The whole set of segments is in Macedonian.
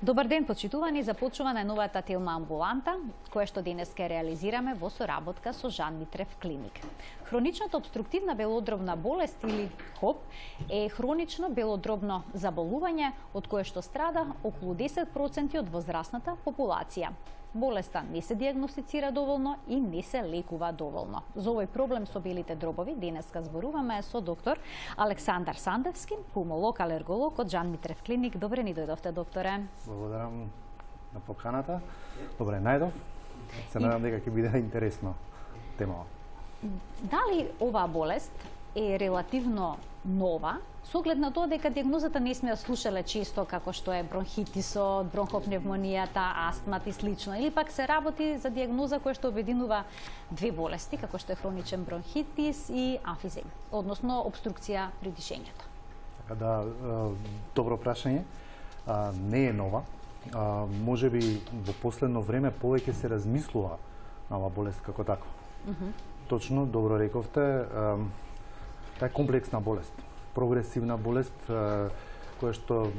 Добар ден, почитувани, започува најновата Телма амбуланта, која што денеска реализираме во соработка со Жан Митрев клиник. Хроничната обструктивна белодробна болест или ХОБ е хронично белодробно заболување од кое што страда околу 10% од возрастната популација. Болеста не се диагностицира доволно и не се лекува доволно. За овој проблем со белите дробови денеска зборуваме со доктор Александар Сандевски, пулмолог, алерголог од Жан Митрев клиник. Добре ни дојдовте, докторе. Благодарам на поканата. Добре, најдов. Се надам дека ќе биде интересно тема. Дали оваа болест е релативно нова, со оглед на тоа дека диагнозата не сме ја слушале често, како што е бронхитисот, бронхопневмонијата, астмат и слично, или пак се работи за диагноза која што обединува две болести, како што е хроничен бронхитис и амфизем, односно обструкција при дишењето. Така да, добро прашање. Не е нова. Можеби во последно време повеќе се размислува на оваа болест како таква. Точно, добро рековте, таа е комплексна болест, прогресивна болест, која што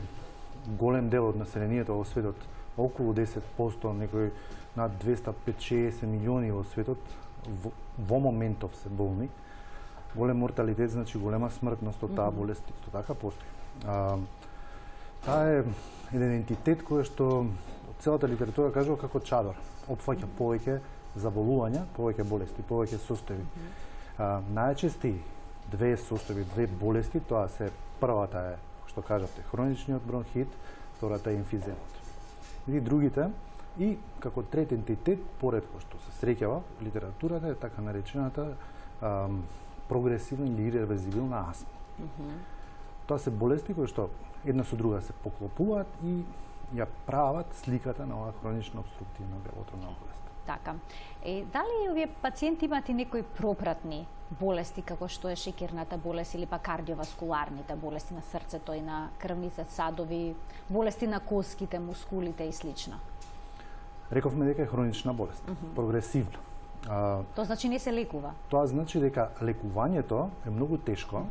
голем дел од населението во светот, околу 10%, некои над 250-60 милиони во светот, во моментов се болни. Голем морталитет, значи голема смртност од таа болест, исто така постои. Таа е еден ентитет кој што целата литература кажува како чадор, опфаќа повеќе заболувања, повеќе болести, повеќе состојби. Најчести две состојби, две болести, тоа се првата е, што кажавте, хроничниот бронхит, втората е емфиземот. И другите, и како трет ентитет, поредко што се среќава литературата, е така наречената прогресивна или иреверзибилна астма. Тоа се болести кои што една со друга се поклопуваат и ја прават сликата на оваа хронична обструктивна белодробна болест. Така. Дали овие пациенти имат и некои пропратни болести, како што е шеќерната болест или па кардиоваскуларните болести на срцето и на крвните садови, болести на коските, мускулите и слично? Рековме дека е хронична болест, прогресивна. Тоа значи не се лекува? Тоа значи дека лекувањето е многу тешко.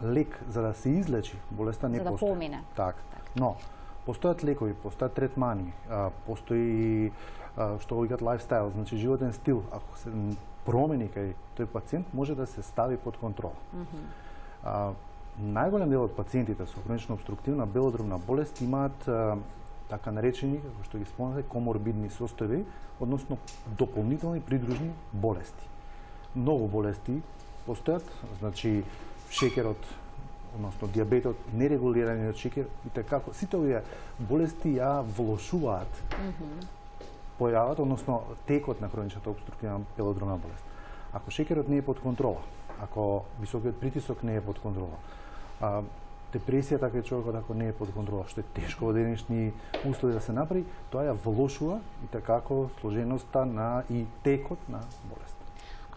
Лек за да се излечи болеста не постои. За да помине. Така. Но постојат лекови, постојат третмани, постои што го викаат лайфстайл, значи животен стил. Ако се промени кај тој пациент, може да се стави под контрола. Најголем дел од пациентите со хронично обструктивна белодробна болест имаат така наречени, како што ги спомнате, коморбидни состојби, односно дополнителни придружни болести. Многу болести постојат, значи шеќерот, односно диабетот, нерегулираниот шеќер и така, сите овие болести ја влошуваат појавата, односно текот на хроничната обструктивна белодробна болест. Ако шеќерот не е под контрола, ако високиот притисок не е под контрола, депресијата кај човекот ако не е под контрола, што е тешко во денешни услови да се направи, тоа ја влошува и така сложеноста на и текот на болест.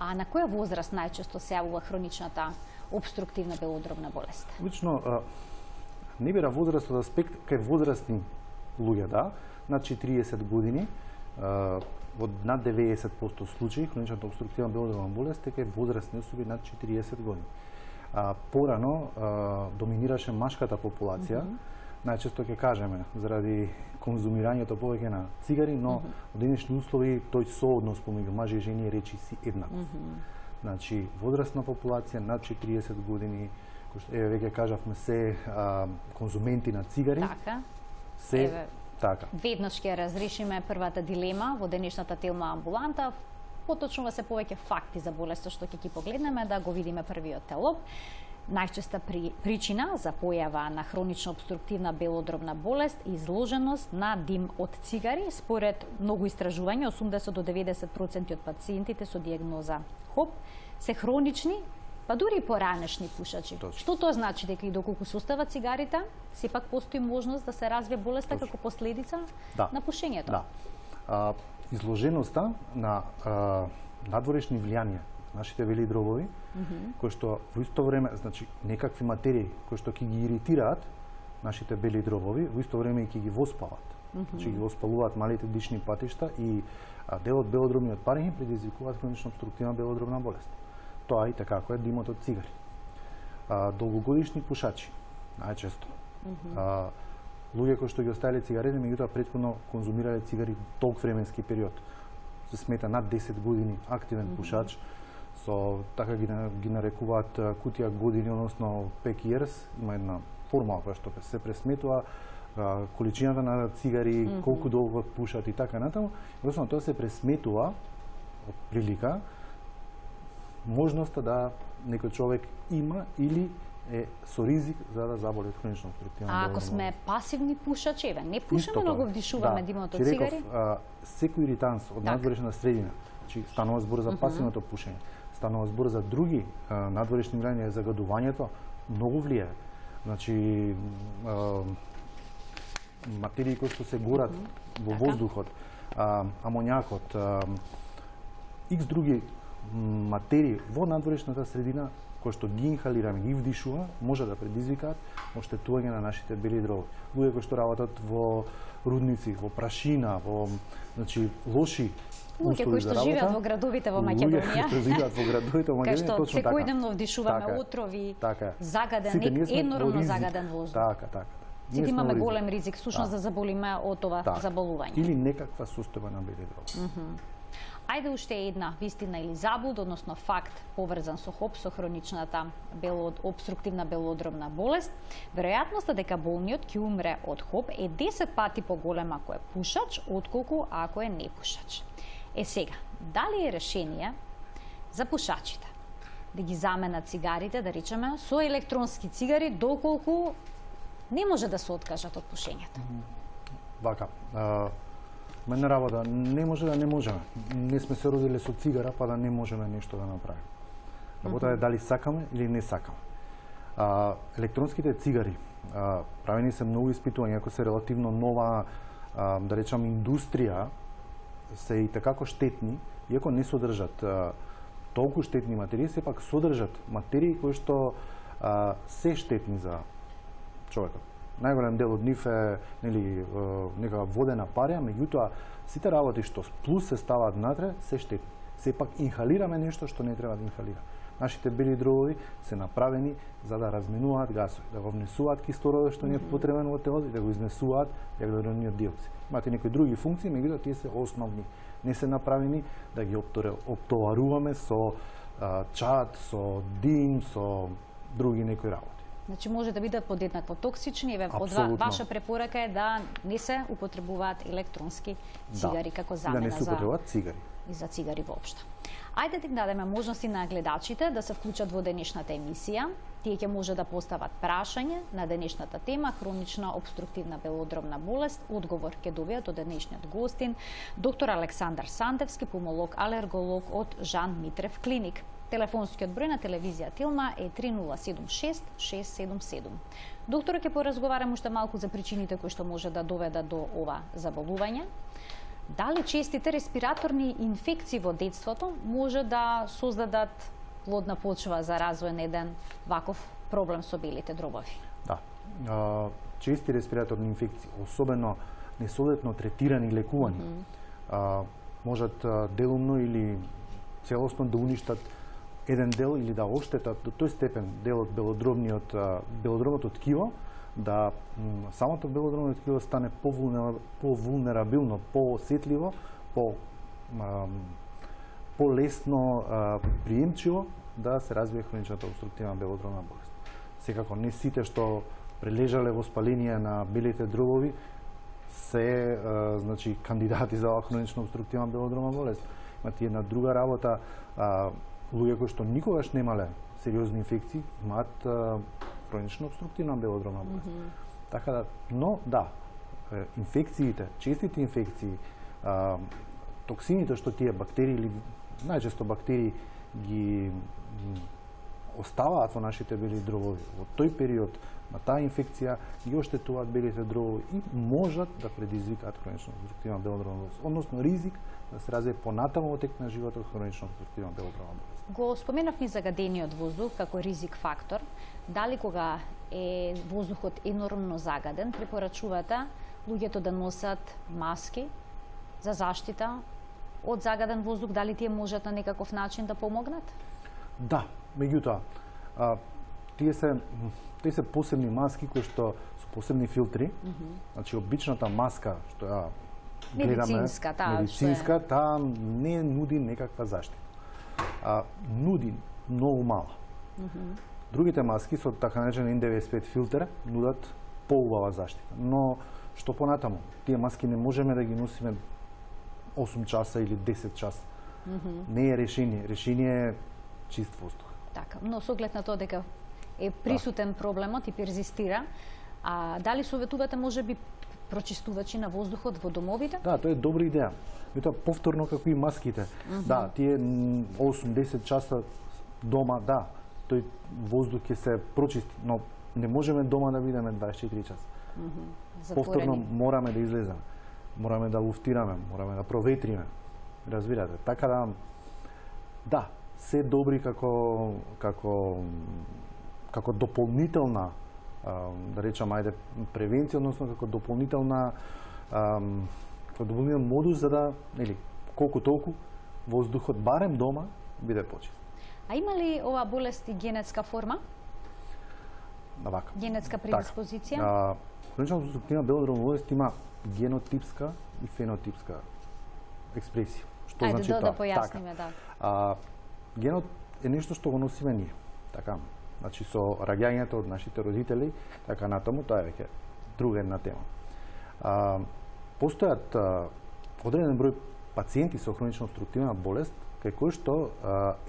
А на која возраст најчесто се јавува хроничната обструктивна белодробна болест? Обично не бира возраст од аспект кај возрастни луѓе, да, над 40 години, во над 90% случаи хроничната обструктивна белодробна болест е кај возрастни особи над 40 години. Порано доминираше машката популација, најчесто ќе кажеме заради конзумирањето повеќе на цигари, но во денешни услови тој сооднос помеѓу мажи и жени е речиси еднаков. Значи, возрастна популација над 40 години, еве веќе кажавме се конзументи на цигари. Така. Се така. Веднаш ќе разрешиме првата дилема во денешната Телма амбуланта. Поточнува се повеќе факти за болеста што ќе ги погледнеме, да го видиме првиот телоп. Најчеста причина за појава на хронична обструктивна белодробна болест е изложеност на дим од цигари. Според многу истражувања, 80 до 90% од пациентите со диагноза ХОБ се хронични, па дури и поранешни пушачи. Точно. Што тоа значи? Дека и доколку се остават цигарите, сепак постои можност да се развие болеста како последица на пушењето? Да. Изложеноста на надворешни влијанија, нашите бели дробови, кои што во исто време, значи некакви материи кои што ќе ги иритираат нашите бели дробови, во исто време и ќе ги воспалат. Значи ги воспалуваат малите дишни патишта и дел од белодробниот паренхим предизвикуваат хронична обструктивна белодробна болест. Тоа и така е димот од цигари. Долгогодишни пушачи, најчесто. луѓе кои што ги оставиле цигарите, меѓутоа претходно конзумирале цигари толк временски период. Се смета над 10 години активен пушач, со така ги нарекуваат кутија години, односно 5 years, има една формула која што се пресметува количината на цигари, колку долго пушат и така натаму. Односно тоа се пресметува од прилика можноста да некој човек има или е со ризик за да заболи од хронично обструктивна белодробна ако сме пасивни пушачи, не пушаме, Исто многу тоа. вдишуваме димот од цигари? Секој иританс од надворешна средина, значи станува збор за пасивното пушење, станува збор за други надворешни влијања, загадувањето многу влијае. Значи материи кои што се горат во воздухот, амоњакот, икс други материи во надворешната средина кои што ги инхалираме, ги вдишуваме, може да предизвикаат оштетување на нашите бели дробови. Луѓе кои што работат во рудници, во прашина, во лоши луѓе кои што живеат во градовите во Македонија. Луѓе кои што живеат во градовите во Македонија, точно така. Секојдневно вдишуваме отрови, загаден, енормно загаден воздух. Така. Сите имаме голем ризик всушност да заболиме од ова заболување. Или некаква состојба на бели дробови. Ајде уште една вистина или заблуда, односно факт поврзан со ХОП, со хроничната обструктивна белодробна болест. Веројатноста дека болниот ќе умре од ХОП е 10 пати поголема ако е пушач, отколку ако е непушач. Сега, дали е решение за пушачите да ги заменат цигарите, да речеме, со електронски цигари, доколку не може да се откажат од пушењето? Вака, мене работа, не може да не можеме. Не сме се родиле со цигара, па да не можеме нешто да направиме. Работа е дали сакаме или не сакаме. Електронските цигари, правени се многу испитувања, ако се релативно нова, да речам, индустрија, се и такако штетни, иако не содржат толку штетни материи, сепак содржат материи кои што се штетни за човекот. Најголем дел од нив е некака водена парија, меѓутоа сите работи што плюс се ставаат натре се штетни. Сепак инхалираме нешто што не треба да инхалира. Нашите бели дробови се направени за да разменуваат гасови, да го внесуваат кислородот што ни е потребен во телото и да го изнесуваат јаглеродниот диоксид. Имате некои други функции, меѓутоа тие се основни. Не се направени да ги оптоваруваме со чад, со дим, со други некои работи. Значи може да бидат подеднакво токсични, од ваша препорака е да не се употребуваат електронски цигари како замена да не се употребуваат цигари. И за цигари воопшто. Ајде да дадеме можности на гледачите да се вклучат во денешната емисија. Тие ќе може да постават прашање на денешната тема хронична обструктивна белодробна болест. Одговор ќе добијат од денешниот гостин доктор Александар Сандевски, пулмолог алерголог од Жан Митрев клиник. Телефонскиот број на телевизија Тилма е 3076 677. Докторот ќе поразговараме уште малку за причините кои што може да доведат до ова заболување. Дали честите респираторни инфекции во детството може да создадат плодна почва за развој на еден ваков проблем со белите дробови? Да. Чести респираторни инфекции, особено несоодветно третирани и лекувани, можат делумно или целосно да уништат еден дел или да оштетат до тој степен дел од белодробното ткиво, да самото белодробно ткиво стане повулнерабилно, поосетливо, полесно приемчиво да се развие хроничната обструктивна белодробна болест. Секако не сите што прележале во спаление на белите дробови се значи кандидати за хронична обструктивна белодробна болест. Имате една друга работа, луѓе кои што никогаш немале сериозни инфекции имаат хронична обструктивна белодробна болест. Така да, но да, инфекциите, честите инфекции, токсините што тие бактерии или најчесто бактерии ги оставаат во нашите бели дробови во тој период на таа инфекција ги оштетуваат белите дробови и можат да предизвикаат хронична обструктивна белодробна болест, односно ризик да се развие понатаму во тек на животот хронична обструктивна белодробна болест. Го споменавме загадениот воздух како ризик фактор. Дали кога е воздухот енормно загаден, препорачувате луѓето да носат маски за заштита од загаден воздух? Дали тие можат на некаков начин да помогнат? Да, меѓутоа, тие се посебни маски кои што со посебни филтри. Значи обичната маска што ја гледаме, медицинска, таа не нуди некаква заштита. Нуди многу мала. Другите маски со така наречен N95 филтер нудат поубава заштита. Но што понатаму, тие маски не можеме да ги носиме 8 часа или 10 часа. Не е решение. Решение е чист воздух. Така, но со оглед на тоа дека е присутен проблемот и перзистира, дали советувате можеби прочистувачи на воздухот во домовите? Да, тоа е добра идеја. Ето повторно како и маските. Да, тие 8-10 часа дома, да, тој воздух ќе се прочисти, но не можеме дома да бидеме 24 часа. Повторно мораме да излеземе. Мораме да луфтираме, мораме да проветриме. Разбирате? Така да, се добри како дополнителна, да речам, превенција, односно како дополнителна модус за да, колку толку воздухот барем дома биде почист. А има ли оваа болест и генетска форма? Вака. Генетска предиспозиција? Хроничната обструктивна белодробна болест има генотипска и фенотипска експресија. Што значи тоа? Да појасниме, да. Генот е нешто што го носиме ние. Така. Значи со раѓањето од нашите родители, така натаму, тоа е веќе друга една тема. Постојат одреден број пациенти со хронична обструктивна болест кај кои што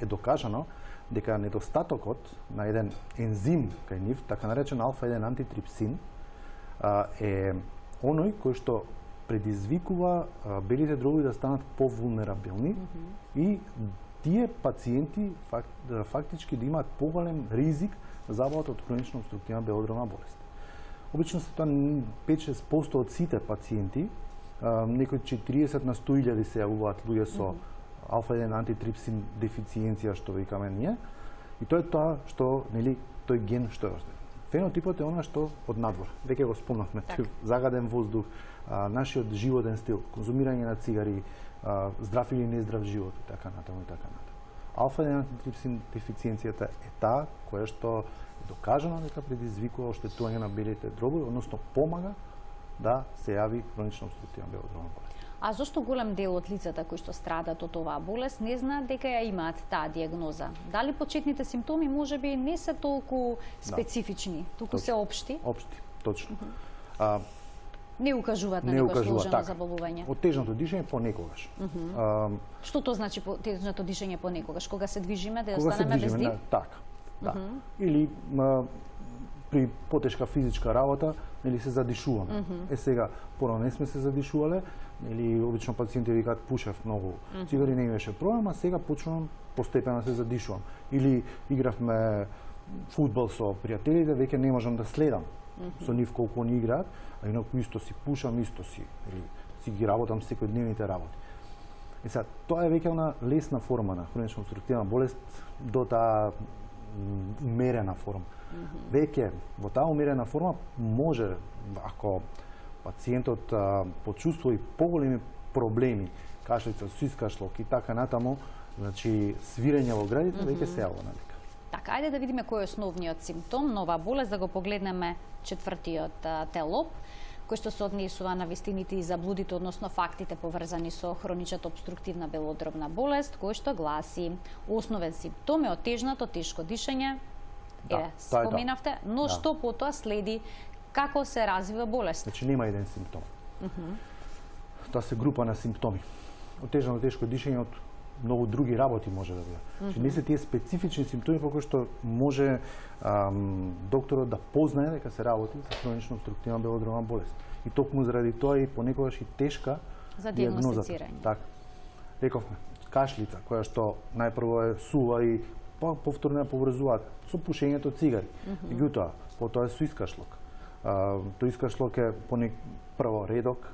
е докажано дека недостатокот на еден ензим кај нив, така наречен алфа-1 антитрипсин, е оној кој што предизвикува белите дробови да станат повулнерабилни и тие пациенти фактички да имаат поголем ризик за заболат од хронична обструктивна белодробна болест. Обично се тоа 5-6% од сите пациенти, некои 40 на 100.000 се јавуваат луѓе со алфа-1 антитрипсин дефициенција, што викаме ние, и тоа е тоа што, тој ген што е розден. Фенотипот е она што од надвор, веќе го спомнавме, загаден воздух, нашиот животен стил, конзумирање на цигари, здрав или нездрав живот, и така натаму и така натаму. Алфа-1 антитрипсин дефициенцијата е таа која што е докажано дека предизвикува оштетување на белите дробови, односно помага да се јави хронична обструктивна белодробна болест. А зошто голем дел од лицата кои што страдат од оваа болест не знаат дека ја имаат таа дијагноза? Дали почетните симптоми можеби не се толку специфични, туку се општи? Општи, точно. Не укажуваат на некој сложено заболување. Оттежното дишење понекогаш. Што тоа значи оттежното дишење понекогаш? Кога се движиме да останеме без дим? Така, да. Или при потешка физичка работа, се задишуваме. Сега, порано не сме се задишувале, обично пациенти викаат пушев многу цигари, не имаше проблем, а сега почнувам постепено се задишувам. Или игравме фудбал со пријателите, веќе не можам да следам со нив колку они играат, а инаку исто си пушам, исто си ги работам секојдневните работи. И сега, тоа е веќе она лесна форма на хронична обструктивна болест до таа умерена форма. Веќе во таа умерена форма може, ако пациентот почувствува и поголеми проблеми, кашлица, свискашлок и така натаму, значи свирење во градите, веќе се јавува на лекар. Така, ајде да видиме кој е основниот симптом на оваа болест, да го погледнеме четвртиот телоп, кој што се однесува на вистините и заблудите, односно фактите поврзани со хроничната обструктивна белодробна болест, кој што гласи: основен симптом е оттежнато тешко дишење. Споменавте, но што потоа следи, како се развива болест? Значи нема еден симптом. Тоа се група на симптоми. Оттежнато тешко дишење од многу други работи може да биде. Значи не се тие специфични симптоми по кои што може докторот да познае дека се работи за хронична обструктивна белодробна болест. И токму заради тоа и понекогаш и тешка за дијагностицирање. Така. Рековме, кашлица која што најпрво е сува и повторно ја поврзуваат со пушењето цигари. Меѓутоа, потоа е со искашлок. Тој искашлок е прво редок,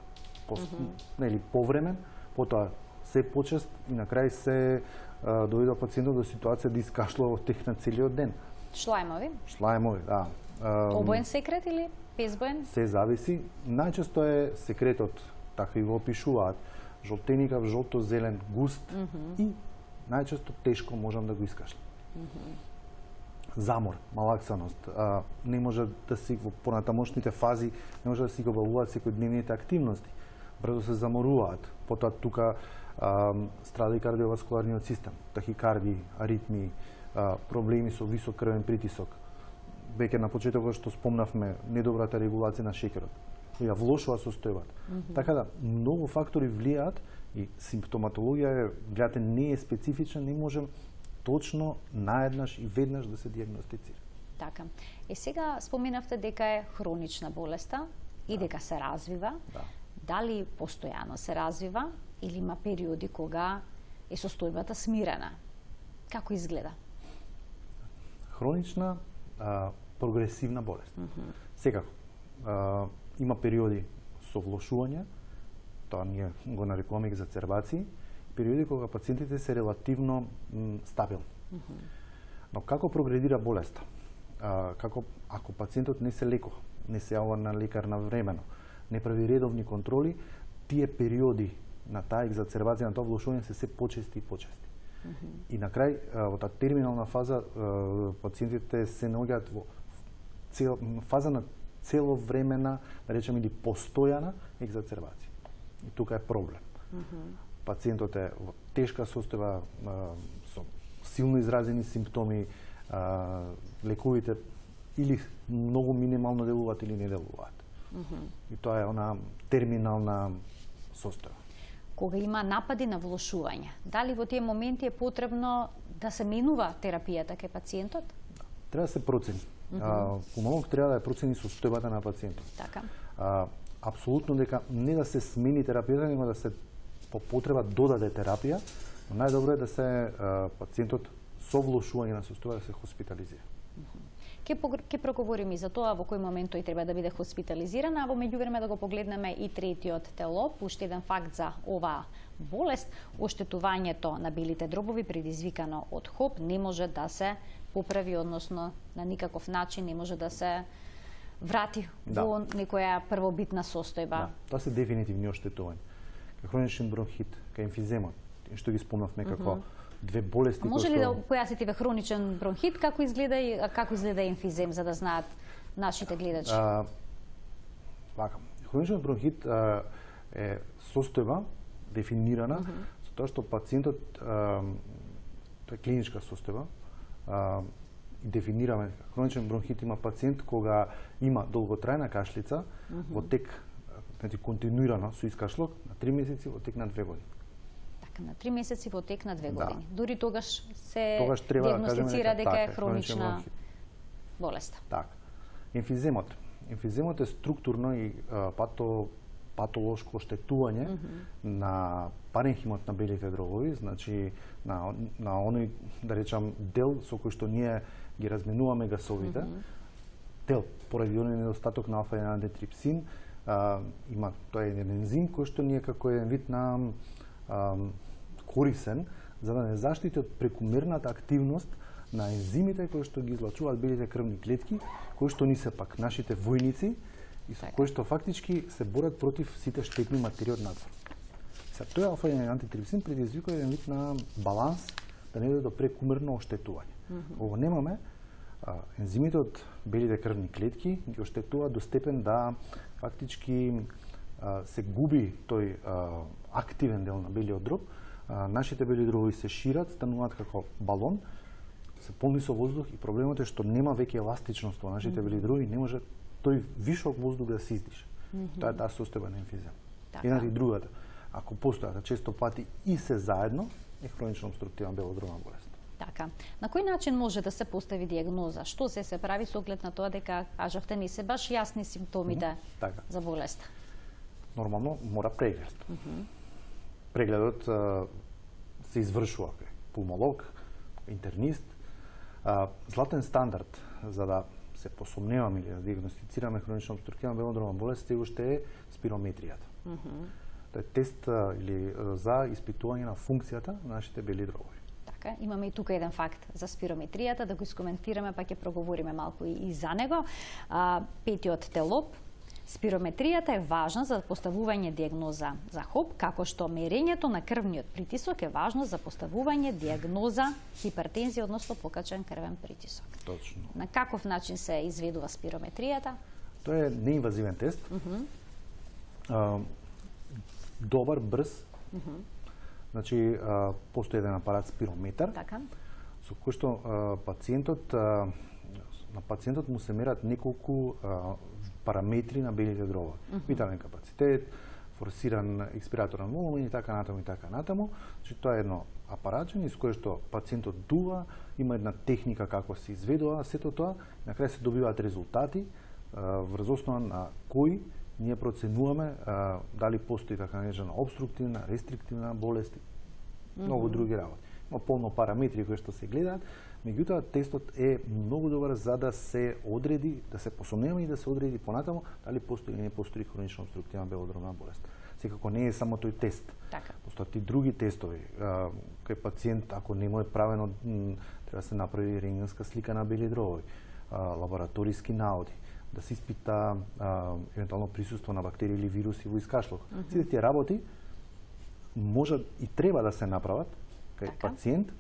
повремен, потоа се почест и на крај се доведе пациентот до ситуација да искашлува во тек на целиот ден. Шлајмови? Шлајмови, да. Обоен секрет или безбоен? Се зависи. Најчесто е секретот, така и го опишуваат, жолтеникав, жолто-зелен, густ и најчесто тешко можам да го искашлам. замор, малаксаност, не може да си во понатамошните фази, не може да си го обавуваат секојдневните активности, брзо се заморуваат, потоа тука страда и кардиоваскуларниот систем, тахикарди, аритми, проблеми со висок крвен притисок. Веќе на почетокот што спомнавме, недобрата регулација на шеќерот, ја влошува состојбата. Така да, многу фактори влијаат и симптоматологија, гледате, не е специфична, не можем точно наеднаш и веднаш да се диагностицира. Така. Сега споменавте дека е хронична болеста и дека се развива. Да. Дали постојано се развива или има периоди кога е состојбата смирена? Како изгледа? Хронична, прогресивна болест. Секако. Има периоди со влошување, тоа ние го нарекуваме екзацербации, периоди кога пациентите се релативно стабилни. Но како прогредира болеста? Ако пациентот не се лекува, не се јавува на лекар навремено, не прави редовни контроли, тие периоди на таа екзацербација, на тоа влошување се почести и почести. И на крај, во таа терминална фаза, пациентите се наоѓаат во фаза на целовремена, да речеме, или постојана екзацербација. И тука е проблем. Пациентот е во тешка состојба, со силно изразени симптоми, лекувите или многу минимално делуваат или не делуваат. И тоа е она терминална состојба. Кога има напади на влошување, дали во тие моменти е потребно да се менува терапијата кај пациентот? Треба да се процени. Пулмолог треба да ја процени состојбата на пациентот. Така. Апсолутно дека не да се смени терапијата, него да се по потреба додаде терапија, но најдобро е да се пациентот со влошување на состојба да се хоспитализира. Ке проговориме и за тоа во кој момент тој треба да биде хоспитализиран, а во меѓувреме да го погледнеме и третиот телоп, уште еден факт за оваа болест, оштетувањето на белите дробови предизвикано од ХОП не може да се поправи, односно на никаков начин не може да се врати во некоја првобитна состојба. Тоа се дефинитивни оштетувања. Кај хроничен бронхит, кај емфиземот, што ги спомнавме како две болести. Може ли да појасните ве хроничен бронхит како изгледа и како изгледа емфизем, за да знаат нашите гледачи? Вака, хроничен бронхит е состојба дефинирана со тоа што пациентот, тоа е клиничка состојба, дефинираме хроничен бронхит има пациент кога има долготрајна кашлица во тек, значи континуирано со искашлок на 3 месеци во тек на 2 години. Така, на 3 месеци во тек на 2 години. Дури тогаш се треба диагностицира дека е така, хронична болест. Така. Емфиземот. Емфиземот е структурно и патолошко оштетување на паренхимот на белите дробови, значи на оној, да речам, дел со кој што ние ги разменуваме гасовите, дел поради оној недостаток на алфа-1 антитрипсин, има тоа е еден ензим кој што ние како еден вид на корисен за да не заштити од прекумерната активност на ензимите кои што ги излачуваат белите крвни клетки, кои што ни се пак нашите војници и со кои што фактички се борат против сите штетни материи од надвор. Тој алфа-1 антитрипсин предизвикува еден вид на баланс да не дојде до прекумерно оштетување. Ово немаме, ензимите од белите крвни клетки ги оштетуваат до степен да фактички се губи тој активен дел на белиот дроб, нашите бели дробови се шират, стануваат како балон, се полни со воздух и проблемот е што нема веќе еластичност во нашите бели дробови, не може тој вишок воздух да се издиша. Тоа е таа состојба на емфизем. Едната и другата, ако постојат често пати и се заедно, е хронично обструктивна белодробна болест. Така. На кој начин може да се постави диагноза? Што се прави со оглед на тоа дека кажавте не се баш јасни симптомите за болеста? Нормално мора преглед. Прегледот се извршува кај пулмолог, интернист. Златен стандард за да се посомневаме или да диагностицираме хронично обструктивна белодробна болест е уште спирометријата. Тоа е тест или за испитување на функцијата на нашите бели дробови. Така, имаме и тука еден факт за спирометријата, да го искоментираме, па ќе проговориме малку и за него. Петиот телоп, Спирометријата е важна за поставување диагноза за ХОП, како што мерењето на крвниот притисок е важно за поставување диагноза хипертензија, односно покачен крвен притисок. Точно. На каков начин се изведува спирометријата? Тоа е неинвазивен тест. Добар, брз. Значи, постои еден апарат спирометар, Така. со кој што на пациентот му се мерат неколку параметри на белите дробови. Витален капацитет, форсиран експираторен волумен и така натаму и така натаму. Значи, тоа е едно апаратче низ кое што пациентот дува, има една техника како се изведува сето тоа, на крај се добиваат резултати врз основа на кои ние проценуваме дали постои така наречена обструктивна, рестриктивна болест, многу други работи. Има полно параметри кои што се гледаат, меѓутоа тестот е многу добар за да се одреди, да се посомнева и да се одреди понатаму дали постои или не постои хронична обструктивна белодробна болест. Секако не е само тој тест. Така. Постојат и други тестови. Кај пациент, ако не му е правено, треба да се направи рентгенска слика на бели дробови, лабораториски наоди, да се испита евентуално присуство на бактерии или вируси во искашлок. Сите тие работи можат и треба да се направат кај пациент,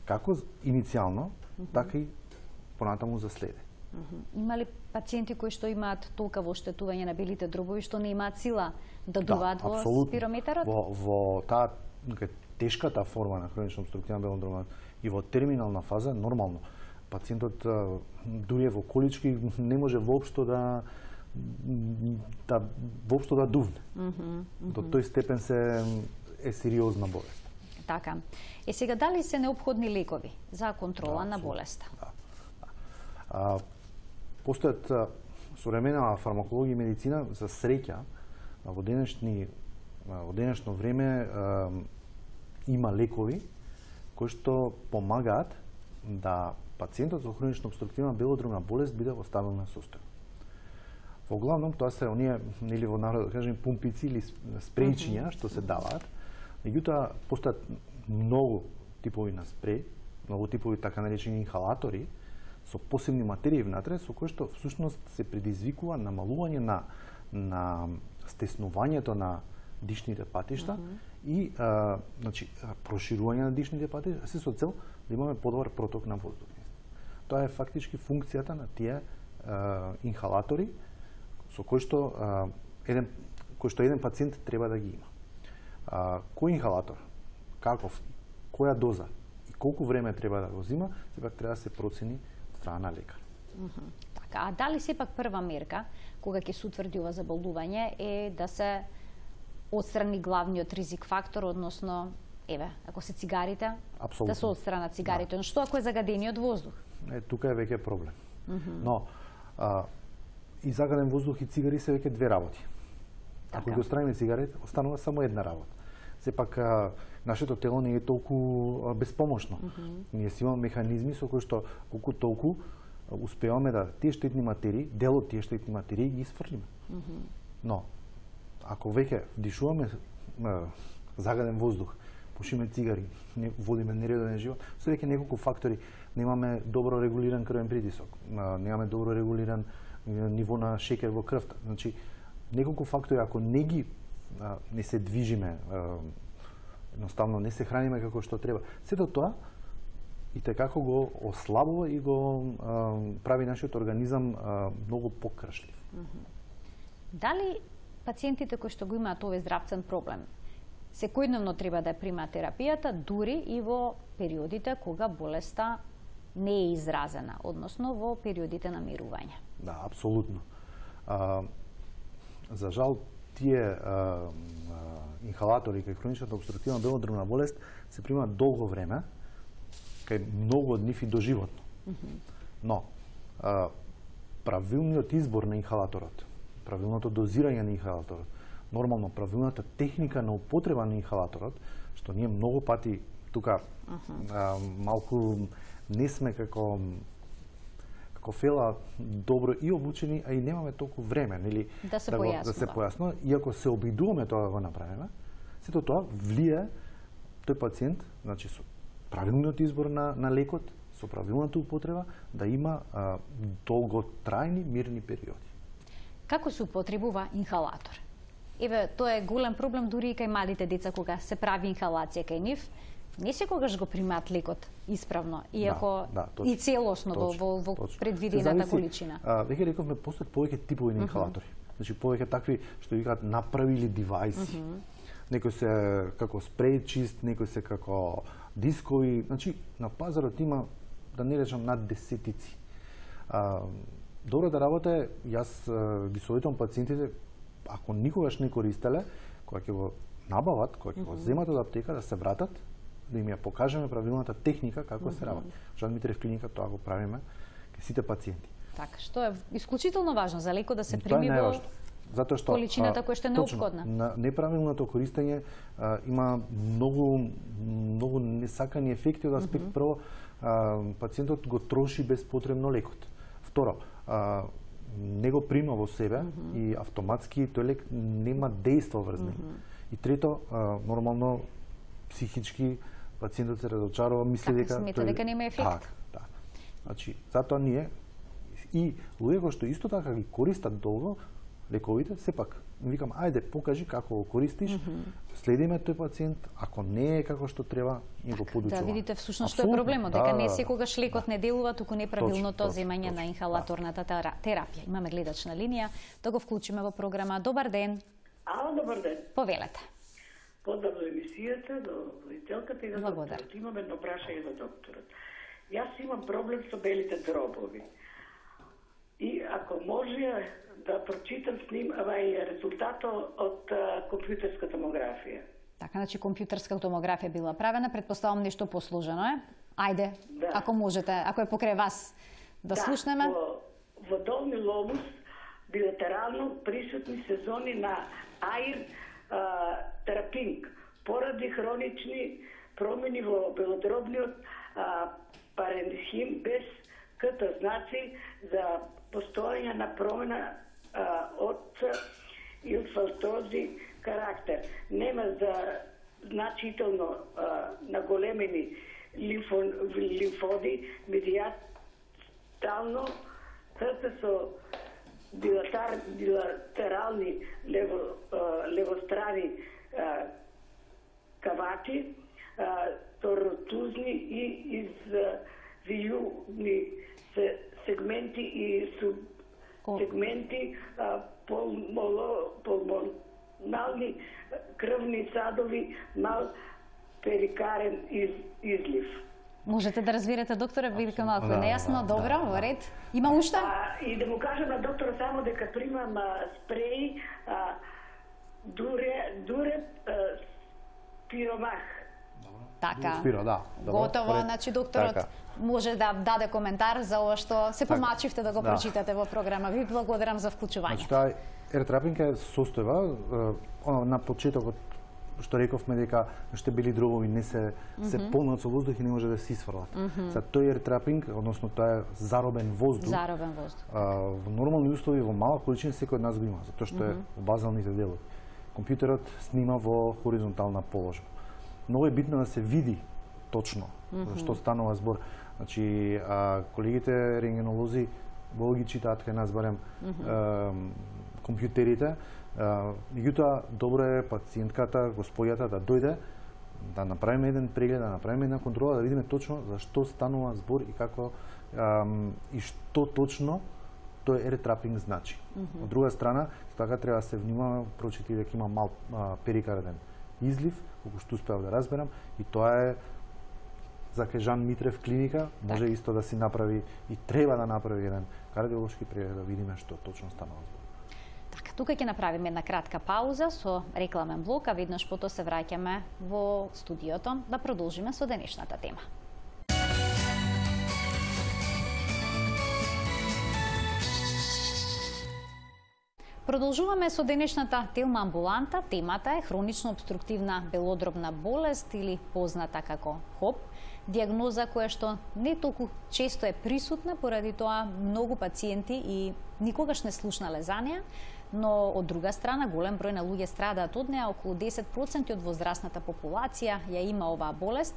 како иницијално, така и понатаму за следе. Има ли пациенти кои што имаат толкаво оштетување на белите дробови што не имаат сила да дуваат во спирометарот? Во таа тешката форма на хронична обструктивна белодробна и во терминална фаза, нормално, пациентот дури во колички не може воопшто да дувне. До тој степен е сериозна болест. Така. Сега, дали се неопходни лекови за контрола на болеста? Постојат современа фармакологија и медицина, за среќа, во денешно време има лекови кои што помагаат да пациентот со хронична обструктивна белодробна болест биде во стабилна состојба. Во главном тоа се оние, или во народ да кажем, пумпици или спрејчиња што се даваат. Меѓутоа постојат многу типови на спреј, многу типови така наречени инхалатори со посебни материи внатре, со кои што всушност се предизвикува намалување на стеснувањето на дишните патишта и значи проширување на дишните патишта, се со цел да имаме подобар проток на воздух. Тоа е фактички функцијата на тие инхалатори со кои што еден пациент треба да ги има. Кој инхалатор, каков, која доза и колку време треба да го зима, сепак треба да се процени од страна на лекар. Така, а дали сепак прва мерка кога ќе се утврди ова заболдување е да се отстрани главниот ризик фактор, односно, ако се цигарите, да се отстранат цигарите. Но што ако е загадениот воздух? Тука е веќе проблем. Но и загаден воздух и цигари се веќе две работи. Ако ги отстраниме цигарите, останува само една работа. Сепак нашето тело не е толку безпомошно. Ние си имаме механизми со кои што колку толку успеваме да тие штетни материи, дел од тие штетни материи ги исфрлиме. Но ако веќе вдишуваме загаден воздух, пушиме цигари, водиме нередовен живот, се веќе неколку фактори. Немаме добро регулиран крвен притисок, немаме добро регулиран ниво на шеќер во крвта. Значи, неколку фактори, ако не се движиме, едноставно не се храниме како што треба, сето тоа и како го ослабува и го прави нашиот организам многу покршлив. Дали пациентите кои што го имаат овој здравствен проблем секојдневно треба да примаат терапијата, дури и во периодите кога болеста не е изразена, односно во периодите на мирување? Да, апсолутно. За жал, тие инхалатори кај хроничната обструктивна белодробна болест се примаат долго време, кај многу од нив и доживотно. Но правилниот избор на инхалаторот, правилното дозирање на инхалаторот, нормално правилната техника на употреба на инхалаторот, што ние многу пати тука малку не сме како фела добро и обучени, а и немаме толку време, нели, да се појаснува. Иако се обидуваме тоа да го направиме, сето тоа влие тој пациент, значи со правилниот избор на лекот, со правилната употреба, да има долготрајни мирни периоди. Како се употребува инхалатор? Еве, тоа е голем проблем дури и кај малите деца кога се прави инхалација кај нив. Не секогаш го примаат лекот исправно, иако и целосно во предвидената количина. Веќе рековме, постојат повеќе типови на инхалатори. Значи повеќе такви што викаат направили девајси. Некои се како спреј чист, некои се како дискови. Значи на пазарот има, да не речам, над десетици. Добрата работа е, јас ги советувам пациентите, ако никогаш не користеле, кога ќе го набават, кога ќе го земат од аптека, да се вратат, да им ја покажеме правилната техника како се работи. Жан Митрев клиника тоа го правиме кај сите пациенти. Така, што е исклучително важно за лекот да се прими во затоа што количината која што е неопходна. На неправилното користење има многу несакани ефекти од аспект прво пациентот го троши безпотребно лекот. Второ, не го прима во себе и автоматски тој лек нема дејство врз него. И трето, нормално психички пациентот се разочарува, мисли дека смета дека нема ефект. Да. Значи, затоа ние и луѓе што исто така ги користат долго лековите, сепак викам, ајде покажи како го користиш, следиме тој пациент, ако не е како што треба, и го подучуваме. Да видите всушност што е проблемот, дека не секогаш лекот не делува, туку неправилното земање на инхалаторната терапија. Имаме гледач на линија, да го вклучиме во програма. Добар ден. Ало, добар ден. Повелете. Поздрав до емисијата, до водителката и до докторот. Имам едно прашање за докторот. Јас имам проблем со белите дробови. И ако може да прочитам с ним резултатот од компјутерска томографија. Така, значи компјутерска томографија била правена, предпоставам нешто посложено е. Ајде, ако можете, ако е покрај вас да слушнеме. Во долни лобус билатерално присутни сезони на аир терапинг поради хронични промени во белодробниот паренхим без КТ, значи за постојање на промена од инфалтози карактер. Нема за значително наголемени лимфоди, медијатално КТ со билатерални левострани кавати, торотузни и извијувни сегменти и субсегменти, пулмонални крвни садови, мал перикарен излив. Можете да разберете, докторе, бидејќи малку нејасно, добро, во ред. Има уште? И да му кажам на доктора само дека примам спреј дуре спиромах. Така. Спиро, да. Готово, значи докторот може да даде коментар за ова што се помачивте да го прочитате во програма. Ви благодарам за вклучувањето. Значи, таа ертрапинг е состојба на почетокот што рековме дека што били дробови не се полнат со воздух и не може да се исфрлат. За тој ертрапинг, односно тоа е заробен воздух. Заробен воздух. Во нормални услови во мала количина секој од нас го има, затоа што е во базалните делови. Компјутерот снима во хоризонтална положба. Многу е битно да се види точно што станува збор. Значи, колегите рентгенолози го ги читаат кај нас барем компјутерите. Меѓутоа, добро е пациентката, господјата да дојде, да направиме еден преглед, да направиме една контрола, да видиме точно за што станува збор и како и што точно тој ертрапинг значи. Од друга страна, така треба да се внимава, прочити дека има мал перикарден излив, колку што успеав да разберам, и тоа е за кај Жан Митрев клиника, може исто да си направи и треба да направи еден кардиолошки преглед да видиме што точно станува збор. Така, тука ќе направиме една кратка пауза со рекламен блок, а веднаш потоа се враќаме во студиото да продолжиме со денешната тема. Продолжуваме со денешната телма амбуланта. Темата е хронично обструктивна белодробна болест или позната како ХОБ. Диагноза која што не толку често е присутна, поради тоа многу пациенти и никогаш не слушнале за неа, но од друга страна голем број на луѓе страдаат од неа, околу 10% од возрастната популација ја има оваа болест.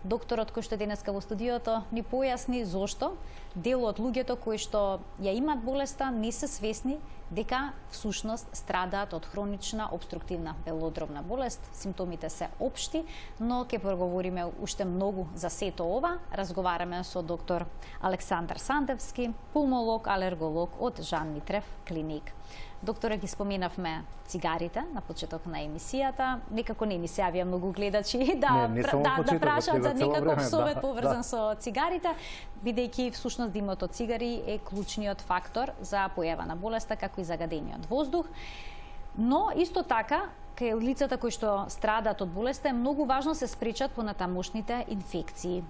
Докторот кој што денеска во студиото ни појасни зошто дел од луѓето кои што ја имаат болеста не се свесни дека всушност страдаат од хронична обструктивна белодробна болест. Симптомите се општи, но ќе проговориме уште многу за сето ова. Разговараме со доктор Александар Сандевски, пулмолог, алерголог од Жан Митрев клиник. Докторе, ги споменавме цигарите на почеток на емисијата. Некако не ни се јавија многу гледачи да прашаат за некаков совет поврзан со цигарите, бидејќи всушност димот од цигари е клучниот фактор за појава на болеста, како и загадениот воздух. Но исто така, кај лицата кои што страдаат од болеста е многу важно се спречат понатамошните инфекции.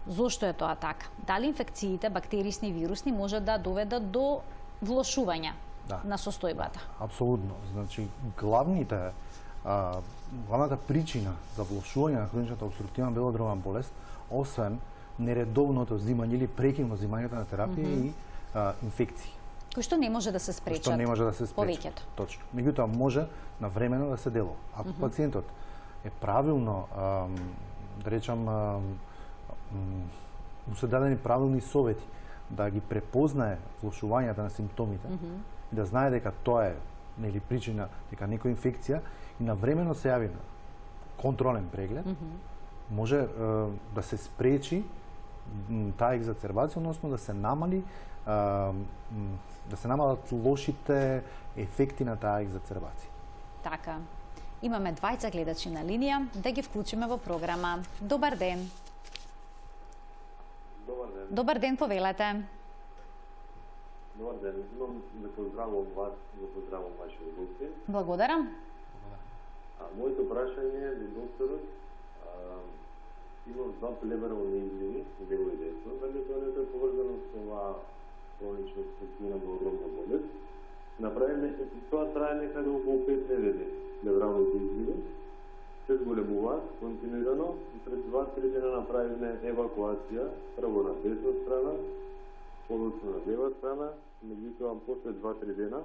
Зошто е тоа така? Дали инфекциите, бактерисни и вирусни, може да доведат до влошување на состојбата? Апсолутно. Значи, главната причина за влошување на хроничната обструктивна белодробна болест, освен нередовното взимање или прекино взимањето на терапија и инфекции. Кои што не може да се спречат. Повеќето. Точно. Меѓутоа може навремено да се делува. Ако пациентот е правилно, да речам, му се дадени правилни совети да ги препознае влошувањата на симптомите, да знае дека тоа е нели причина, дека некоја инфекција и навремено се јави на контролен преглед, може да се спречи таа екзацербација, односно да се намалат лошите ефекти на таа екзацербација. Така. Имаме двајца гледачи на линија, да ги вклучиме во програма. Добар ден. Добар ден. Добар ден, повелете. Добар ден. Имам да поздравам вас, да поздравам вашите гости. Благодарам. Моето прашање е до докторот. Имам два плеврални изливи, лево и десно. Дали тоа не е поврзано со ова хронична обструктивна белодробна болест? Направиме, тоа трае некаде околу 5 недели. Плевралните изливи се зголемуваат континуирано и пред 2-3 дена направиме евакуација прво на десна страна, подоцна на лева страна, меѓутоа после 2-3 дена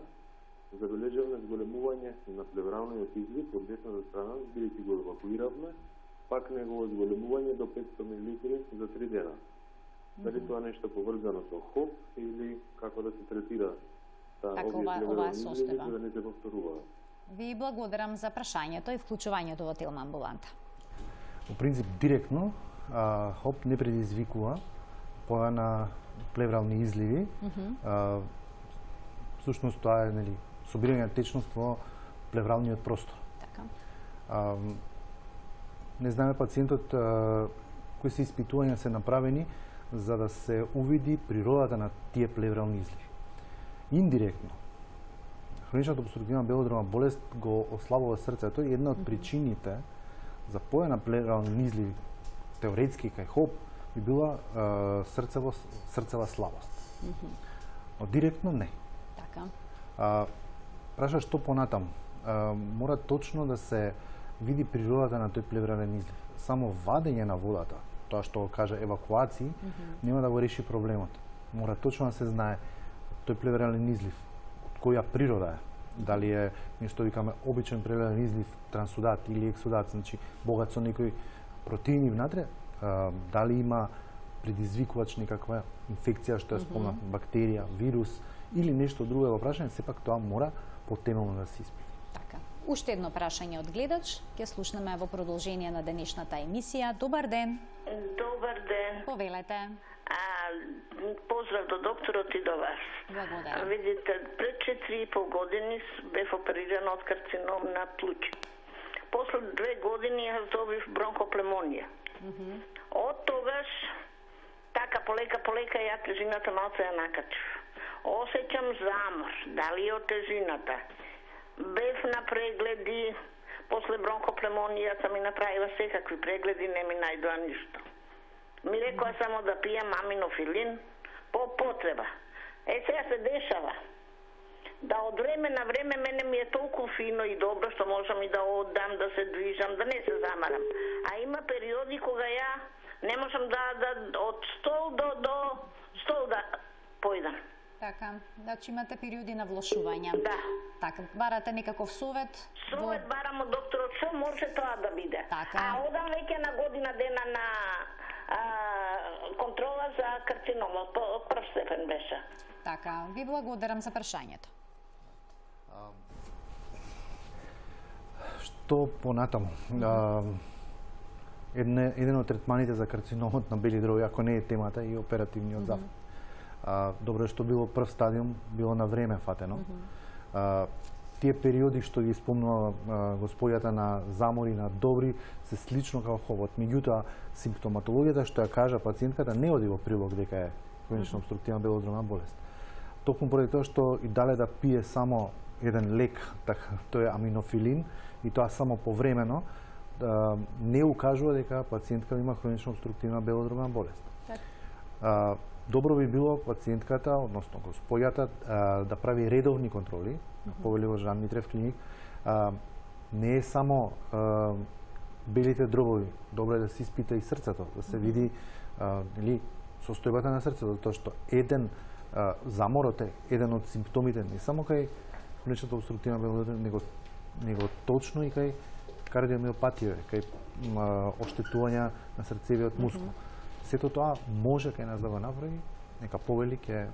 забележавме зголемување на плевралниот излив од десната страна, бидејќи го евакуиравме, пак негово зголемување до 500 мл за 3 дена. Дали тоа нешто поврзано со ХОП или како да се третира овие плеврални изливи за да не се повторуваат? Ви благодарам за прашањето и вклучувањето во телеамбуланта. Во принцип, директно, ХОП не предизвикува појава на плеврални изливи. Всушност тоа е собирање на течност во плевралниот простор. Така. Не знаеме пациентот кои се испитувања се направени за да се увиди природата на тие плеврални изливи. Индиректно, хроничната обструктивна белодробна болест го ослабува срцето и една од причините за појава на плеврални изливи, теоретски кај ХОП, би била срцева слабост. Но директно не. Така. Праша што понатаму? Мора точно да се види природата на тој плеврален излив. Само вадење на водата, тоа што кажа евакуација, нема да го реши проблемот. Мора точно да се знае тој плеврален излив од која природа е. Дали е нешто викаме обичен плеврален излив, трансудат или ексудат, значи богат со некои протеини внатре, дали има предизвикувач некаква инфекција што ја спомнав, бактерија, вирус или нешто друго во прашање, сепак тоа мора потемелно да се испита. Така. Уште едно прашање од гледач, ќе слушнеме во продолжение на денешната емисија. Добар ден. Добар ден. Повелете. Поздрав до докторот и до вас. Благодарам. Видите, пред 4,5 години бев оперирана од карцином на плуќ. После 2 години јас добив бронхоплемонија. Од тогаш, така полека ја тежината малце ја накачив. Осеќам замор, дали од тежината. Бев на прегледи, после бронхоплемонија ми направила секакви прегледи, не ми најдоа ништо. Ми рекоа само да пијам аминофилин по потреба. Сега се дешава да од време на време мене ми е толку фино и добро што можам и да одам, да се движам, да не се замарам. А има периоди кога ја не можам да од стол до стол да појдам. Така, значи имате периоди на влошување. Да. Така, барате некаков совет? Совет барам од докторот, што може тоа да биде. Така. А одам веќе на година дена на контрола за карциномот, прв степен беше. Така, ви благодарам за прашањето. Што понатаму? Еден од третманите за карциномот на бели дроби, ако не е темата, и оперативниот зафат. Добро е што било прв стадиум, било на време фатено. Тие периоди што ги спомнува господјата на замори, на добри, се слично како ховот. Меѓутоа, симптоматологијата што ја кажа пациентката не оди во прилог дека е хронично обструктивна белодробна болест. Токму поради тоа што и дале да пие само еден лек, тој е аминофилин, и тоа само повремено, не укажува дека пациентка има хронично обструктивна белодробна болест. Добро би било пациентката, односно господјата, да прави редовни контроли, повели во Жан Митрев клиник. Не е само белите дробови, добро е да се испита и срцето, да се види состојбата на срцето, затоа што еден заморот е еден од симптомите не само кај хроничната обструктивна белодробна, него точно и кај кардиомиопатија, кај оштетување на срцевиот мускул. Сето тоа може кај нас да го направи, нека повели ќе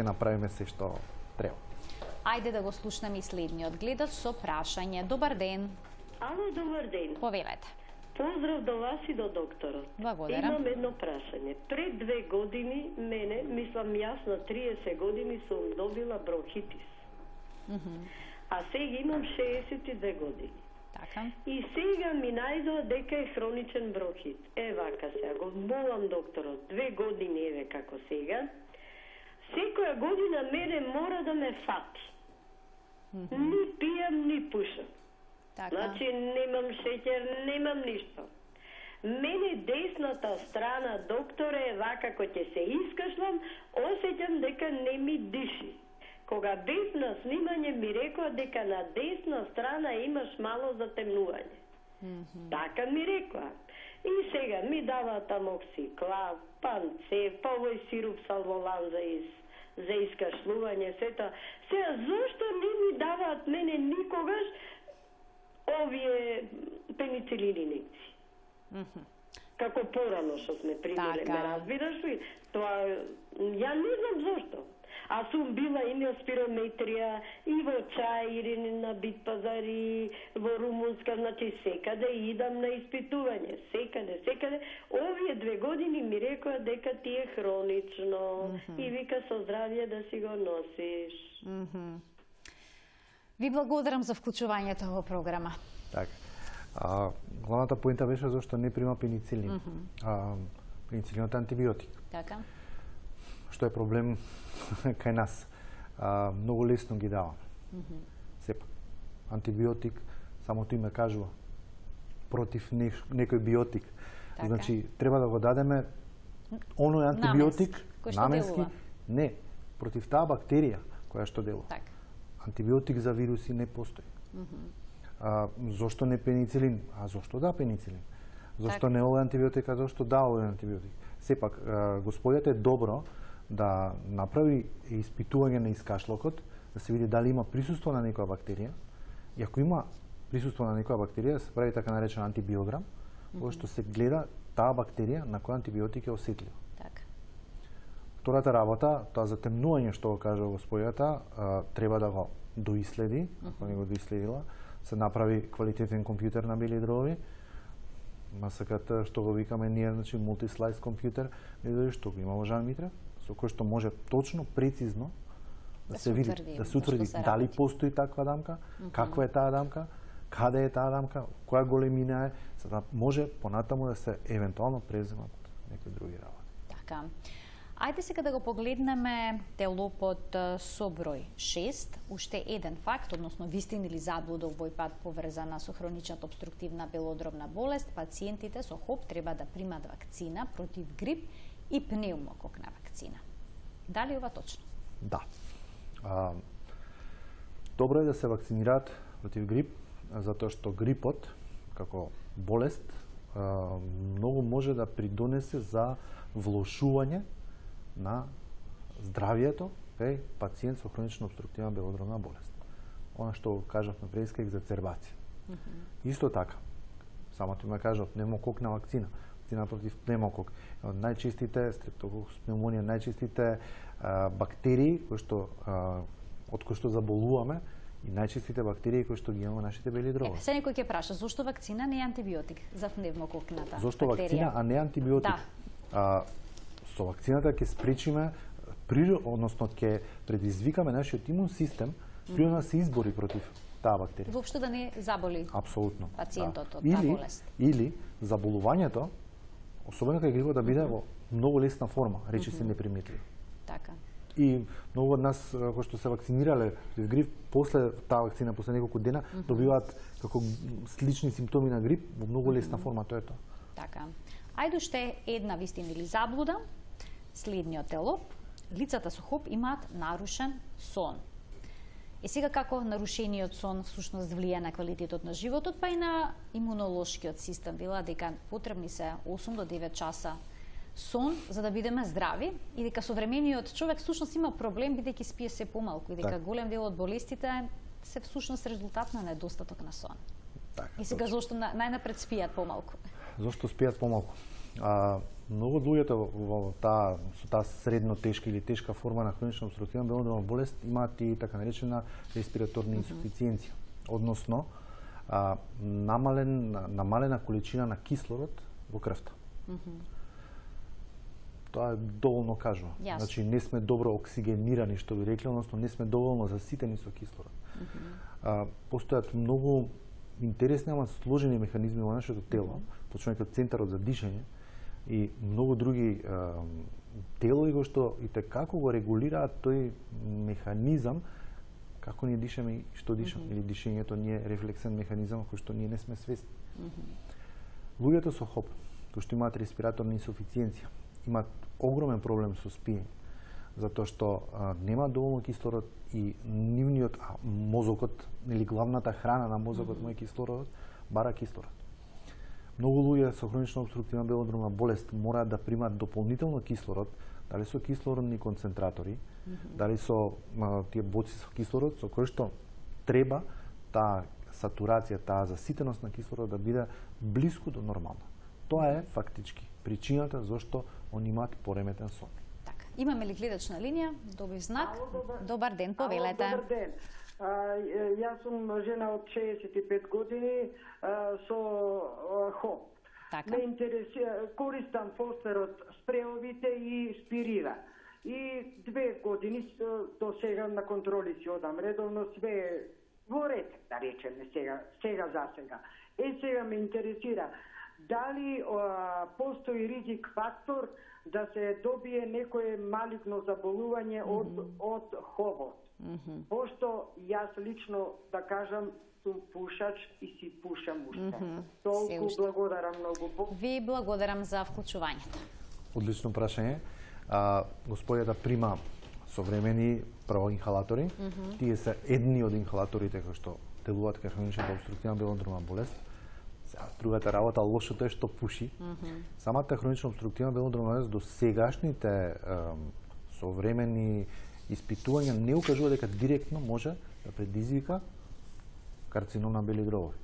направиме се што треба. Ајде да го слушнеме и следниот гледач со прашање. Добар ден. Ало, добар ден. Повелете. Поздрав до вас и до докторот. Благодарам. Имам едно прашање. Пред 2 години мене, мислам јас на 30 години сум добила бронхитис. А сега имам 62 години. Така. И сега ми најдоа дека е хроничен бронхит. Вака сега, го молам докторот, 2 години еве како сега. Секоја година мене мора да ме фати. Ни пијам, ни пушам. Така. Значи, немам шеќер, немам ништо. Мене десната страна, докторе, вака кој ќе се искашлам, осеќам дека не ми диши. Кога бев на снимање ми рекоа дека на десна страна имаш мало затемнување. Така ми рекоа. И сега ми даваат амоксиклав, панцев, па овој сируп салволан за искашлување, сета. Сега, зошто не ми даваат мене никогаш овие пеницилин инекции? Како порано што сме примиле, ме разбираш ли? Тоа, ја не знам зошто. А сум била и на спирометрија, и во Чаир, и на Битпазар, и во Румунска, значи секаде идам на испитување, секаде. Овие 2 години ми рекоа дека ти е хронично и вика со здравје да си го носиш. Ви благодарам за вклучувањето во програма. Така. Главната поинта беше зашто не прима пеницилин. Пеницилинот е антибиотик. Така. Што е проблем кај нас. Многу лесно ги даваме. Сепак, антибиотик, самото име кажува, против некој биотик. Така. Значи, треба да го дадеме оној антибиотик, наменски, не, против таа бактерија која што делува. Так. Антибиотик за вируси не постои. Зошто не пеницилин? А зошто да пеницилин? Зошто не овој антибиотик, а зошто да овој антибиотик? Сепак, господјата е добро да направи испитување на искашлокот, да се види дали има присуство на некоја бактерија. И ако има присуство на некоја бактерија, се прави така наречен антибиограм, кога што се гледа таа бактерија на која антибиотик е осетлива. Така. Втората работа, тоа затемнување што го кажа господјата, треба да го доиследи, ако не го доиследила, се направи квалитетен компјутер на бели дроби, масаката што го викаме ние, значи мултислайс компјутер, што го има во Жан Митрев, со кој што може точно, прецизно да се види, да се утврди дали постои таква дамка, каква е таа дамка, каде е таа дамка, која големина е, за да може понатаму да се евентуално преземат некои други работи. Така. Ајде сега да го погледнеме телопот со број 6. Уште еден факт, односно вистина или заблуда овој пат поврзана со хроничната обструктивна белодробна болест, пациентите со ХОП треба да примат вакцина против грип и пнеумококна вакцина. Дали ова точно? Да. Добро е да се вакцинираат против грип, затоа што грипот, како болест, многу може да придонесе за влошување на здравието кај пациент со хронична обструктивна белодробна болест. Она што кажавме преска екзацербација. Исто така, самото име кажа, пневмококна вакцина. вакцина против пневмокок. Најчестите стрептококус пневмонија, најчестите бактерии од кои што заболуваме и најчестите бактерии кои што ги имаме во нашите бели дробови. Се некој ќе праша зошто вакцина не е антибиотик за пневмококната бактерија? Зошто вакцина, а не антибиотик? Да. Со вакцината ќе спречиме, односно ќе предизвикаме нашиот имун систем природно да се избори против таа бактерија. Воопшто да не заболи Апсолутно, пациентот од таа болест. Или заболувањето, особено кога грипот да биде во многу лесна форма, речиси неприметливо. Така. И многу од нас кои што се вакцинирале против грип, после таа вакцина, после неколку дена, добиваат како слични симптоми на грип во многу лесна форма, тоа е тоа. Така. Ајде уште една вистина или заблуда. Следниот е лоп. Лицата со ХОП имаат нарушен сон. И сега како нарушениот сон всушност влија на квалитетот на животот, па и на имунолошкиот систем. Вела дека потребни се 8 до 9 часа сон за да бидеме здрави и дека современиот човек всушност има проблем бидејќи спие се помалку и дека голем дел од болестите се всушност резултат на недостаток на сон. Така, и сега зошто најнапред спијат помалку? Зошто спијат помалку? Многу од луѓето со таа средно тешка или тешка форма на хронична опструктивна белодробна болест имаат и така наречена респираторна инсуфициенција, односно намалена количина на кислород во крвта. Тоа доволно кажува. Значи не сме добро оксигенирани, што би рекле, односно не сме доволно заситени со кислород. Постојат многу интересни, ама сложени механизми во нашето тело, почнувајќи од центарот за дишење и многу други делови кои што и како го регулираат тој механизам како ние дишаме и што дишаме, или дишењето не е рефлексен механизам кој што ние не сме свесни. Луѓето со ХОП, кои што имаат респираторна инсуфициенција, имаат огромен проблем со спиење, затоа што нема доволно кислород и нивниот мозокот, или главната храна на мозокот е кислородот, бара кислород. Многу луѓе со хронична опструктивна белодробна болест мораат да примаат дополнително кислород, дали со кислородни концентратори, дали со тие боци со кислород, со кои што треба таа сатурација, таа заситеност на кислород да биде блиску до нормална. Тоа е фактички причината зашто они имаат пореметен сон. Така, имаме ли гледачна линија? Добив знак. Добар ден, повелете. Добар ден. Јас сум жена од 65 години со ХОП. Така. Ме интересира, користам фосферот спреовите и спирира. И 2 години до сега на контроли си одам редовно, све во ред, да речеме сега за сега. Сега ме интересира дали постои ризик фактор да се добие некое малигно заболување од ХОВ-от. Пошто јас лично, да кажам, сум пушач и си пушам уште. Толку благодарам многу. Ви благодарам за вклучувањето. Одлично прашање. Господјата прима современи прво инхалатори. Тие се едни од инхалаторите кои што делуваат кај хроничната опструктивна белодробна болест. Другата работа, лошото е што пуши. Самата хронична опструктивна белодробна болест до сегашните современи испитувања не укажува дека директно може да предизвика карцином на бели дробови.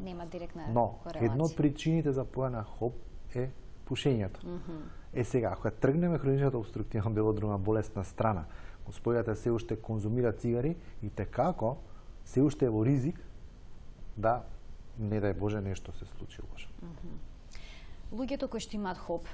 Нема директна корелација. Една од причините за појава на ХОП е пушењето. Сега, ако тргнеме хроничната опструктивна белодробна болест на страна, господјата се уште конзумира цигари и текако се уште е во ризик да, не дај Боже, нешто се случи лошо. Луѓето кои што имаат ХОП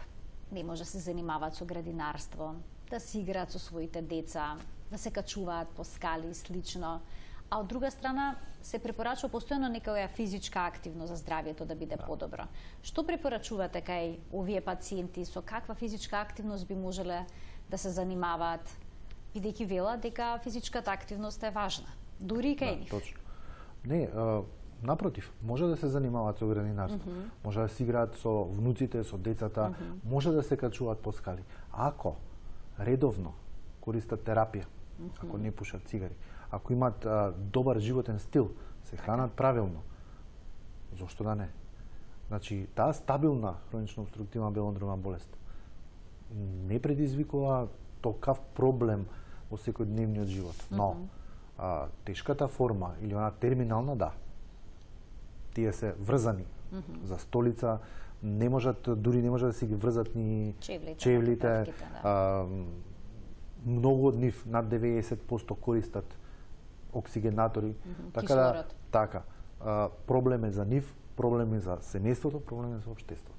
не може да се занимаваат со градинарство, да си играат со своите деца, да се качуваат по скали и слично, а од друга страна се препорачува постојано некоја физичка активност за здравието да биде подобро. Што препорачувате кај овие пациенти, со каква физичка активност би можеле да се занимаваат, бидејќи велат дека физичката активност е важна, дури и кај нив? Точно. Не, напротив, може да се занимаваат со градинарство, може да се играат со внуците, со децата, може да се качуваат по скали. Ако редовно користат терапија, ако не пушат цигари, ако имаат добар животен стил, се хранат правилно, зошто да не? Значи, таа стабилна хронична опструктивна белодробна болест не предизвикува токав проблем во секојдневниот живот. Но, тешката форма или она терминална, да. Тие се врзани за столица, не можат, дури не можат да си ги врзат ни чевлите. Да. Многу од нив, над 90% користат оксигенатори. Така кислород. така. Проблем е за нив, проблем е за семејството, проблем е за општеството.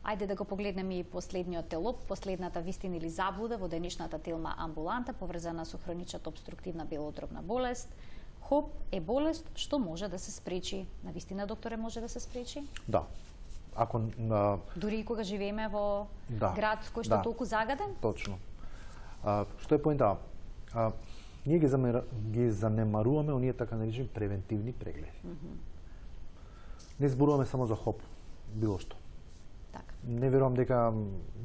Ајде да го погледнеме и последниот телоп, последната вистина или заблуда во денешната телма амбуланта поврзана со хроничната обструктивна белодробна болест. ХОП е болест што може да се спречи. На вистина, докторе, може да се спречи? Да. Ако дури и кога живееме во да, град кој што толку загаден? Точно. Што е поента? Ние ги занемаруваме оние така наречени превентивни прегледи. Не зборуваме само за ХОП, било што. Така. Не верувам дека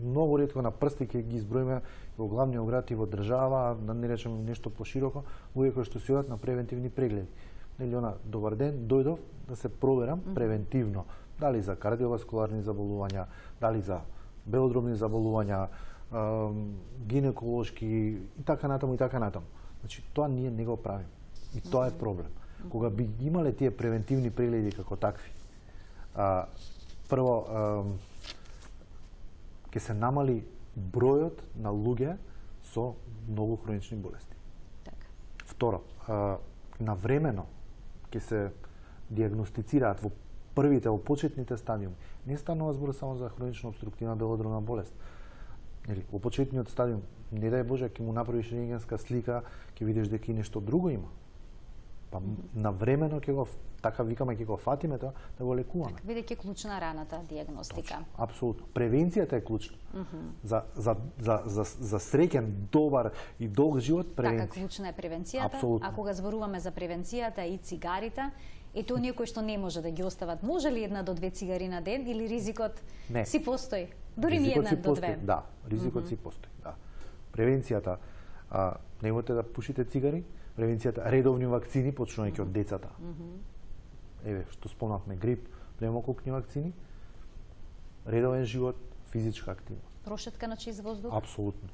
многу ретко на прсти ќе ги изброиме во главниот град и во држава, да не речем нешто пошироко, луѓе кои што се одат на превентивни прегледи. Нели она, добар ден, дојдов да се проверам превентивно, дали за кардиоваскуларни заболувања, дали за белодробни заболувања, гинеколошки и така натаму и така натаму. Значи тоа ние не го правиме. И тоа е проблем. Кога би имале тие превентивни прегледи како такви, прво ќе се намали бројот на луѓе со многу хронични болести. Така. Второ, навремено ќе се диагностицираат во првите, во почетните стадиуми. Не станува збор само за хронична обструктивна белодробна болест. Нели, во почетниот стадиум, не дај Боже, ќе му направиш рентгенска слика, ќе видиш дека и нешто друго има. Па навремено ќе го, така викаме, ќе го фатиме тоа, да го лекуваме. Так, бидејќи клучна раната диагностика. Точно, апсолутно. Превенцијата е клучна. За среќен, добар и долг живот, превенција. Така, клучна е превенцијата. Апсолутно. А кога зборуваме за превенцијата и цигарите, ето оние кои што не може да ги остават, може ли 1 до 2 цигари на ден или ризикот не си постои? Дури ни ризикот 1 си до 2. постои, да, ризикот си постои, да. Превенцијата, немојте да пушите цигари, превенцијата, редовни вакцини, почнувајќи од децата. Еве, што спомнавме, грип, пневмококни вакцини, редовен живот, физичка активност. Прошетка на чист воздух? Апсолутно.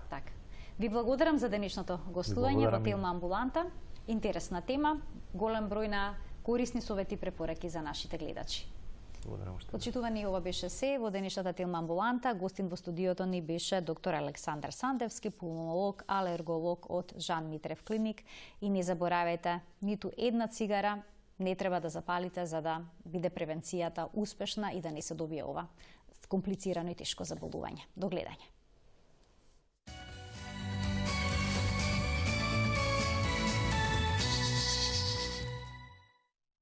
Така. Ви благодарам за денешното гостување во Телма амбуланта. Интересна тема, голем број на корисни совети и препораки за нашите гледачи. Почитувани, ова беше се во денешната Телма амбуланта. Гостин во студиото ни беше доктор Александар Сандевски, пулмолог, алерголог од Жан Митрев клиник. И не заборавајте, ниту една цигара не треба да запалите за да биде превенцијата успешна и да не се добие ова комплицирано и тешко заболување. До гледање.